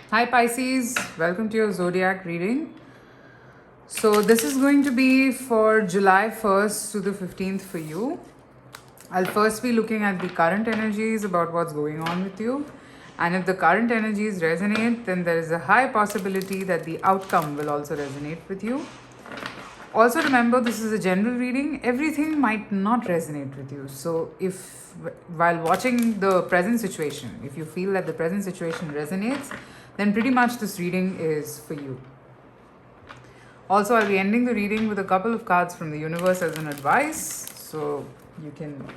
Hi Pisces, welcome to your zodiac reading. So, this is going to be for July 1st to the 15th for you. I'll first be looking at the current energies about what's going on with you. And if the current energies resonate, then there is a high possibility that the outcome will also resonate with you. Also, remember this is a general reading, everything might not resonate with you. So, if while watching the present situation, if you feel that the present situation resonates, then pretty much this reading is for you. Also, I'll be ending the reading with a couple of cards from the universe as an advice, so you can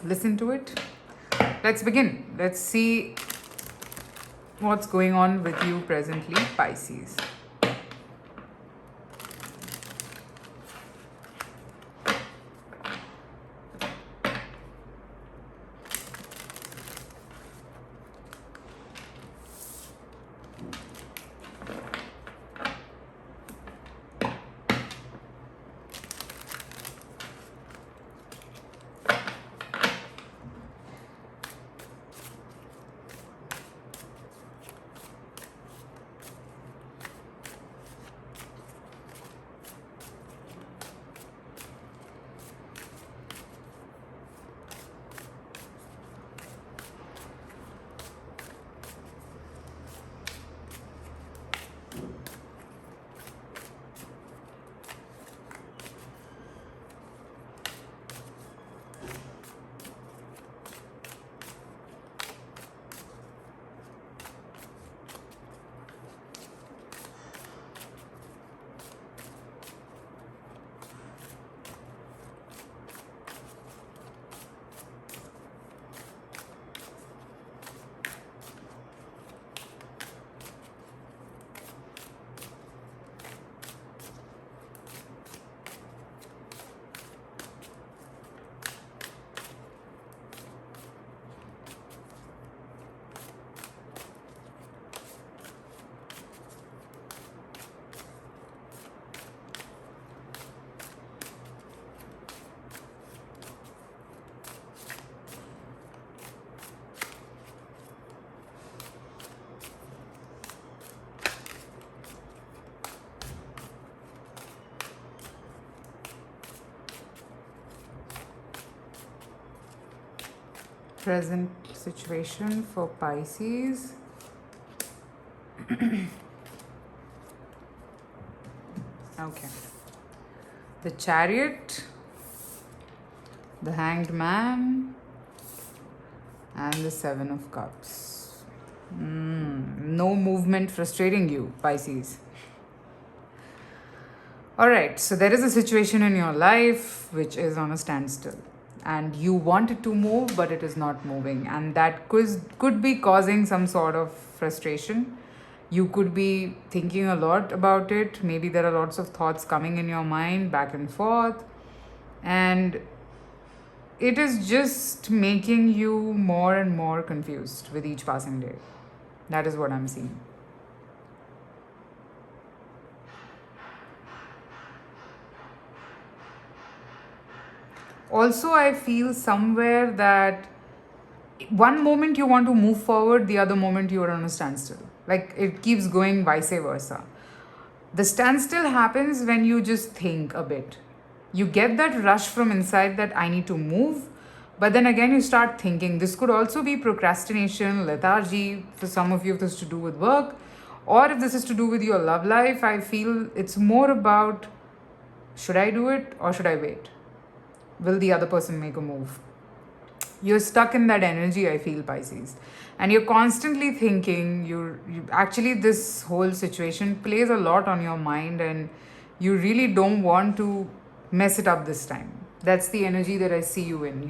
listen to it. Let's begin. Let's see what's going on with you presently, Pisces. Present situation for Pisces. Okay. The Chariot, the Hanged Man, and the Seven of Cups. No movement frustrating you, Pisces. Alright, so there is a situation in your life which is on a standstill. And you want it to move, but it is not moving. And that could be causing some sort of frustration. You could be thinking a lot about it. Maybe there are lots of thoughts coming in your mind back and forth. And it is just making you more and more confused with each passing day. That is what I'm seeing. Also, I feel somewhere that one moment you want to move forward, the other moment you are on a standstill. Like it keeps going vice versa. The standstill happens when you just think a bit. You get that rush from inside that I need to move, but then again you start thinking. This could also be procrastination, lethargy. For some of you, if this is to do with work, or if this is to do with your love life, I feel it's more about should I do it or should I wait? Will the other person make a move? You're stuck in that energy, I feel, Pisces, and you're constantly thinking. You actually, this whole situation plays a lot on your mind, and you really don't want to mess it up this time. That's the energy that I see you in.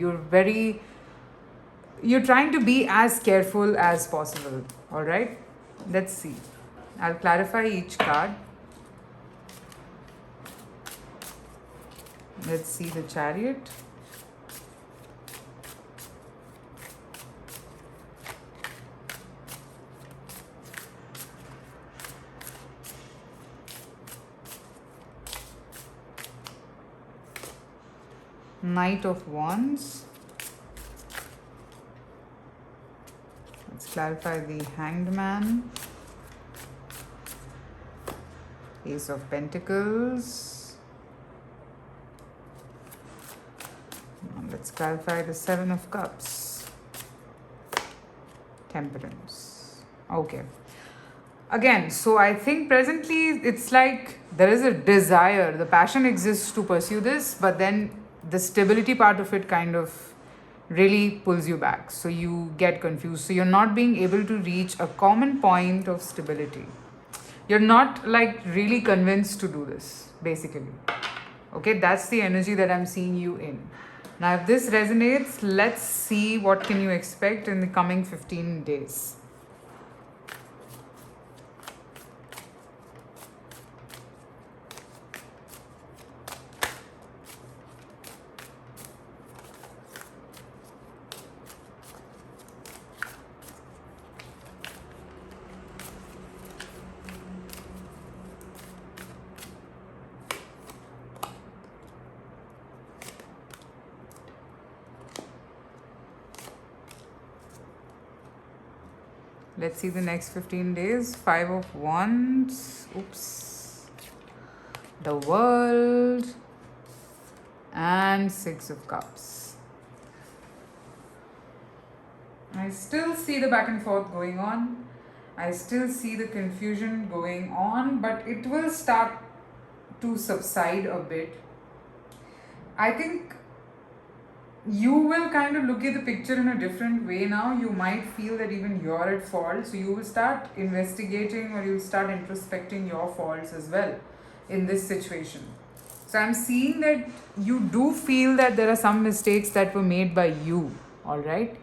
You're trying to be as careful as possible. All right, let's see. I'll clarify each card. Let's see the Chariot. Knight of Wands. Let's clarify the Hanged Man, Ace of Pentacles. Now let's clarify the Seven of Cups, Temperance. Okay. Again, so I think presently it's like there is a desire, the passion exists to pursue this, but then the stability part of it kind of really pulls you back. So you get confused. So you're not being able to reach a common point of stability. You're not like really convinced to do this, basically. Okay, that's the energy that I'm seeing you in. Now, if this resonates, let's see what can you expect in the coming 15 days. Let's see the next 15 days. Five of Wands. Oops. The World. And Six of Cups. I still see the back and forth going on. I still see the confusion going on, but it will start to subside a bit. I think you will kind of look at the picture in a different way now. You might feel that even you're at fault. So you will start investigating, or you'll start introspecting your faults as well in this situation. So I'm seeing that you do feel that there are some mistakes that were made by you, all right?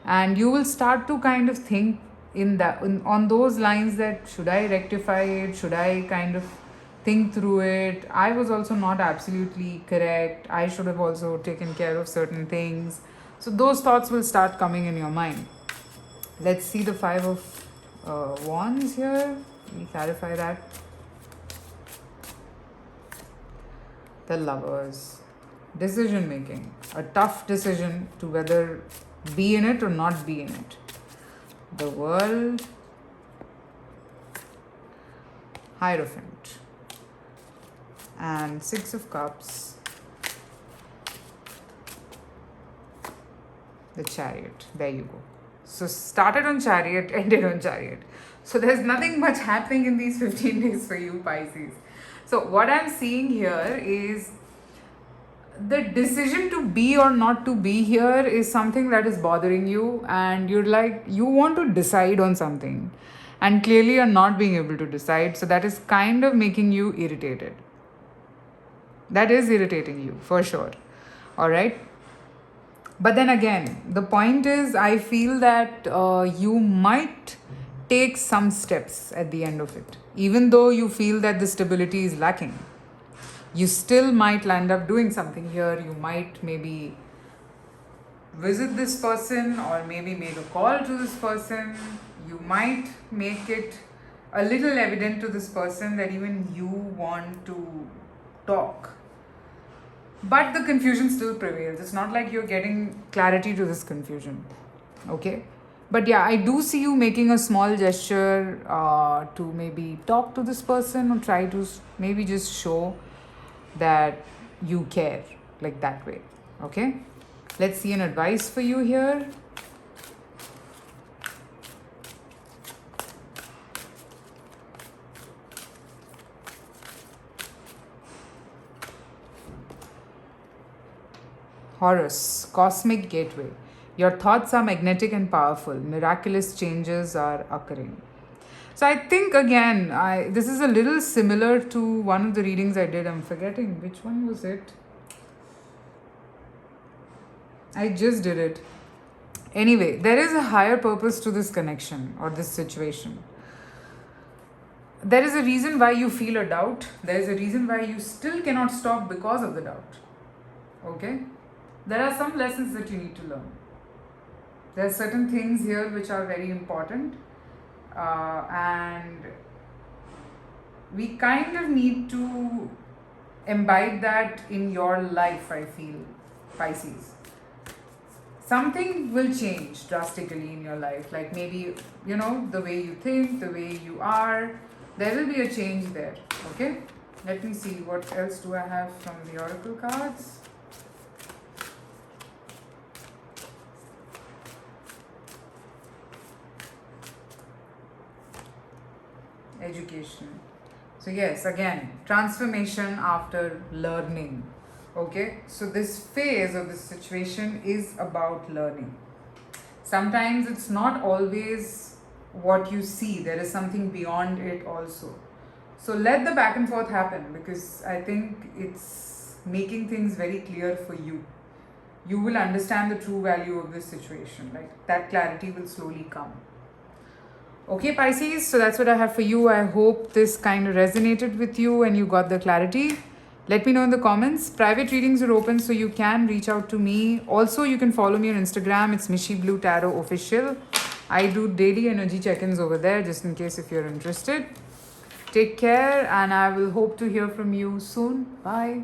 And you will start to kind of think on those lines that should I rectify it? Should I kind of think through it? I was also not absolutely correct. I should have also taken care of certain things. So those thoughts will start coming in your mind. Let's see the Five of Wands here. Let me clarify that. The Lovers. Decision making. A tough decision to whether be in it or not be in it. The World. Hierophant. And Six of Cups, the Chariot. There you go. So started on Chariot, ended on Chariot. So there's nothing much happening in these 15 days for you, Pisces. So what I'm seeing here is the decision to be or not to be here is something that is bothering you, and you're like, you want to decide on something, and clearly you're not being able to decide. So that is kind of making you irritated. That is irritating you for sure. All right. But then again, the point is, I feel that you might take some steps at the end of it. Even though you feel that the stability is lacking, you still might land up doing something here. You might maybe visit this person, or maybe make a call to this person. You might make it a little evident to this person that even you want to talk. But the confusion still prevails. It's not like you're getting clarity to this confusion. Okay? But yeah, I do see you making a small gesture to maybe talk to this person, or try to maybe just show that you care, like that way. Okay? Let's see an advice for you here. Horus, Cosmic Gateway. Your thoughts are magnetic and powerful. Miraculous changes are occurring. So I think again, this is a little similar to one of the readings I did. I'm forgetting which one was it. I just did it. Anyway, there is a higher purpose to this connection or this situation. There is a reason why you feel a doubt. There is a reason why you still cannot stop because of the doubt. Okay? There are some lessons that you need to learn. There are certain things here which are very important, and we kind of need to imbibe that in your life, I feel, Pisces. something will change drastically in your life. Like maybe, you know, the way you think, the way you are, there will be a change there. Okay, let me see what else do I have from the oracle cards. Education. So yes, again, transformation after learning. Okay, so this phase or this situation is about learning. Sometimes it's not always what you see, there is something beyond it also. So let the back and forth happen, because I think it's making things very clear for you. You will understand the true value of this situation. Like that clarity will slowly come. Okay, Pisces, so that's what I have for you. I hope this kind of resonated with you and you got the clarity. Let me know in the comments. Private readings are open, so you can reach out to me. Also, you can follow me on Instagram. It's Mishi Blue Tarot Official. I do daily energy check-ins over there, just in case if you're interested. Take care, and I will hope to hear from you soon. Bye.